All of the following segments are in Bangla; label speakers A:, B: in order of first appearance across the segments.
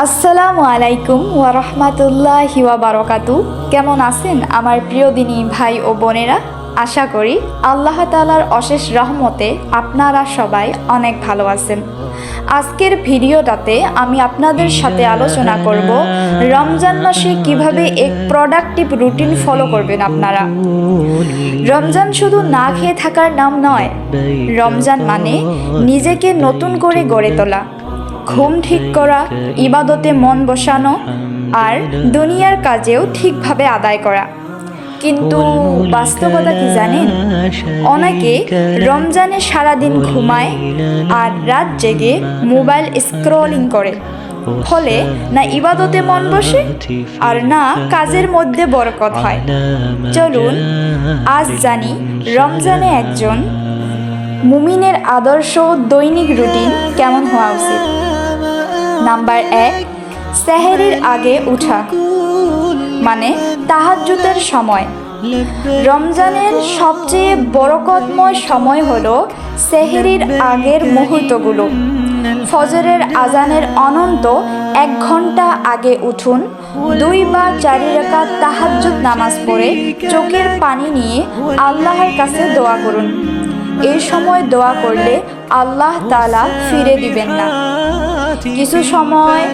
A: আসসালামু আলাইকুম ওয়া রাহমাতুল্লাহি ওয়া বারাকাতু। কেমন আছেন আমার প্রিয় দিনী ভাই ও বোনেরা? আশা করি আল্লাহ তাআলার অশেষ রহমতে আপনারা সবাই অনেক ভালো আছেন। আজকের ভিডিওটাতে আমি আপনাদের সাথে আলোচনা করব রমজান মাসে কিভাবে এক প্রোডাক্টিভ রুটিন ফলো করবেন আপনারা। রমজান শুধু না খেয়ে থাকার নাম নয়, রমজান মানে নিজেকে নতুন করে গড়ে তোলা, ঘুম ঠিক করা, ইবাদতে মন বসানো আর দুনিয়ার কাজেও ঠিকভাবে আদায় করা। কিন্তু বাস্তবতা কি জানেন? অনেকে রমজানে সারাদিন ঘুমায় আর রাত জেগে মোবাইল স্ক্রলিং করে, ফলে না ইবাদতে মন বসে আর না কাজের মধ্যে বরকত হয়। চলুন আজ জানি রমজানে একজন মুমিনের আদর্শ দৈনিক রুটিন কেমন হওয়া উচিত। নাম্বার 1, সেহরির আগে উঠা, মানে তাহাজ্জুদের সময়। রমজানের সবচেয়ে বরকতময় সময় হলো সেহরির আগের মুহূর্তগুলো। ফজরের আজানের অনন্ত 1 ঘন্টা আগে উঠুন, 2 বা 4 রাকাত তাহাজ্জুদ নামাজ পড়ে চোখের পানি নিয়ে আল্লাহর কাছে দোয়া করুন। এই সময় দোয়া করলে আল্লাহ তাআলা ফিরে দিবেন না। কিছু সময়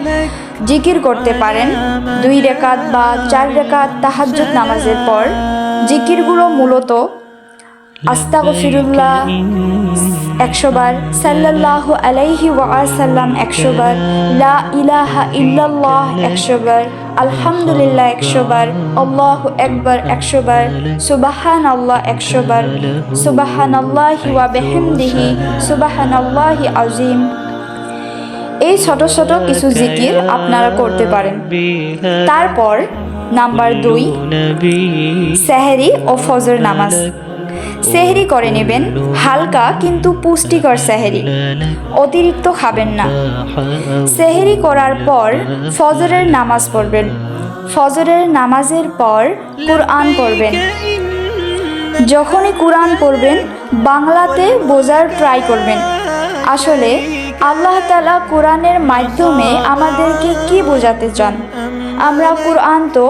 A: জিকির করতে পারেন। 2 রাকাত বা 4 রাকাত তাহাজ্জুদ নামাজের পর জিকিরগুলো মূলত আস্তাগফিরুল্লাহ 100 বার, সাল্লাল্লাহু আলাইহি ওয়াসাল্লাম 100 বার, লা ইলাহা ইল্লাল্লাহ 100 বার, আলহামদুলিল্লাহ 100 বার, আল্লাহু আকবার 100 বার, সুবহানাল্লাহ 100 বার, সুবহানাল্লাহি ওয়া বিহামদিহি সুবহানাল্লাহি আযীম। এই ছোট ছোট কিছু জিকির আপনারা করতে পারেন। তারপর নাম্বার 2, সেহরি ও ফজর নামাজ। সেহরি করে নেবেন, হালকা কিন্তু পুষ্টিকর সেহরি, অতিরিক্ত খাবেন না। সেহরি করার পর ফজরের নামাজ পড়বেন। ফজরের নামাজের পর কুরআন পড়বেন। যখনই কুরআন পড়বেন বাংলাতে বোঝার ট্রাই করবেন। আসলে আল্লাহ তাআলা কোরআনের মাধ্যমে আমাদেরকে কি বোঝাতে চান? আমরা কোরআন তো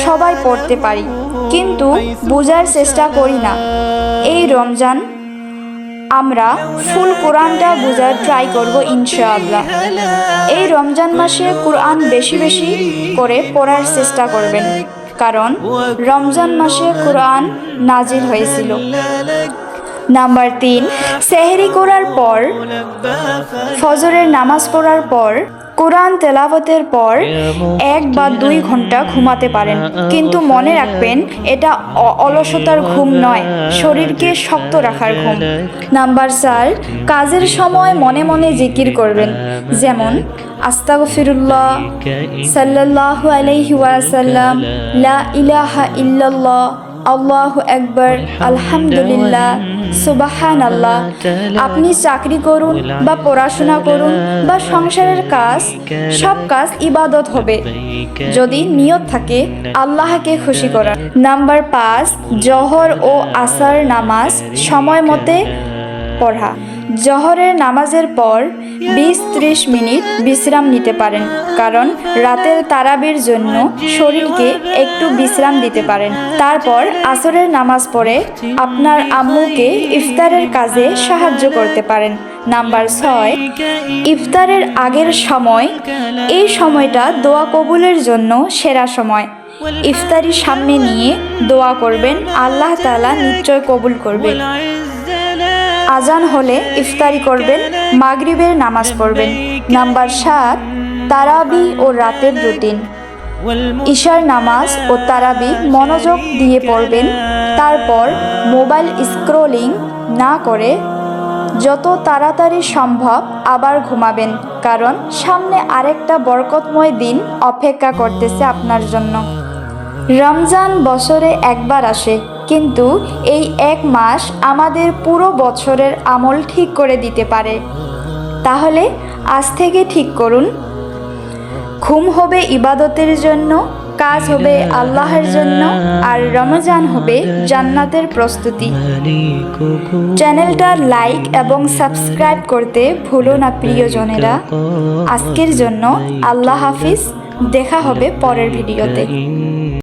A: সবাই পড়তে পারি, কিন্তু বোঝার চেষ্টা করি না। এই রমজান আমরা ফুল কোরআনটা বোঝার ট্রাই করব ইনশাআল্লাহ। এই রমজান মাসে কোরআন বেশি বেশি করে পড়ার চেষ্টা করবেন, কারণ রমজান মাসে কোরআন নাজিল হয়েছিল। নাম্বার 3, সেহরি করার পর ফজরের নামাজ পড়ার পর কোরআন তেলাওয়াতের পর 1 বা 2 ঘন্টা ঘুমাতে পারেন, কিন্তু মনে রাখবেন এটা অলসতার ঘুম নয়, শরীরকে শক্ত রাখার ঘুম। নাম্বার 4, কাজের সময় মনে মনে জিকির করবেন, যেমন আস্তাগফিরুল্লাহ, সাল্লাল্লাহু আলাইহি ওয়াসাল্লাম, লা ইলাহা ইল্লাল্লাহ, আল্লাহু আকবার, আলহামদুলিল্লাহ, সুবহানাল্লাহ। আপনি চাকরি করুন বা পড়াশোনা করুন বা সংসারের কাজ, সব কাজ ইবাদত হবে যদি নিয়ত থাকে আল্লাহকে খুশি করার। নাম্বার 5, জোহর ও আসর নামাজ সময় মতে পড়া। জোহরের নামাজের পর 20-30 মিনিট বিশ্রাম নিতে পারেন, কারণ রাতের তারাবির জন্য শরীরকে একটু বিশ্রাম দিতে পারেন। তারপর আসরের নামাজ পড়ে আপনার আম্মুকে ইফতারের কাজে সাহায্য করতে পারেন। নাম্বার 6, ইফতারের আগের সময়। এই সময়টা দোয়া কবুলের জন্য সেরা সময়। ইফতারি সামনে নিয়ে দোয়া করবেন, আল্লাহ তাআলা নিশ্চয় কবুল করবেন। আজান হলে ইফতারি করবেন, মাগরিবের নামাজ পড়বেন। নাম্বার 7, তারাবি ও রাতের রুটিন। ইশার নামাজ ও তারাবি মনোযোগ দিয়ে পড়বেন। তারপর মোবাইল স্ক্রলিং না করে যত তাড়াতাড়ি সম্ভব আবার ঘুমাবেন, কারণ সামনে আরেকটা বরকতময় দিন অপেক্ষা করতেছে আপনার জন্য। রমজান বছরে একবার আসে, কিন্তু এই 1 মাস আমাদের পুরো বছরের আমল ঠিক করে দিতে পারে। তাহলে আজ থেকে ঠিক করুন, ঘুম হবে ইবাদতের জন্য, কাজ হবে আল্লাহর জন্য, আর রমজান হবে জান্নাতের প্রস্তুতি। চ্যানেলটা লাইক এবং সাবস্ক্রাইব করতে ভুলো না প্রিয়জনেরা। আজকের জন্য আল্লাহ হাফিজ, দেখা হবে পরের ভিডিওতে।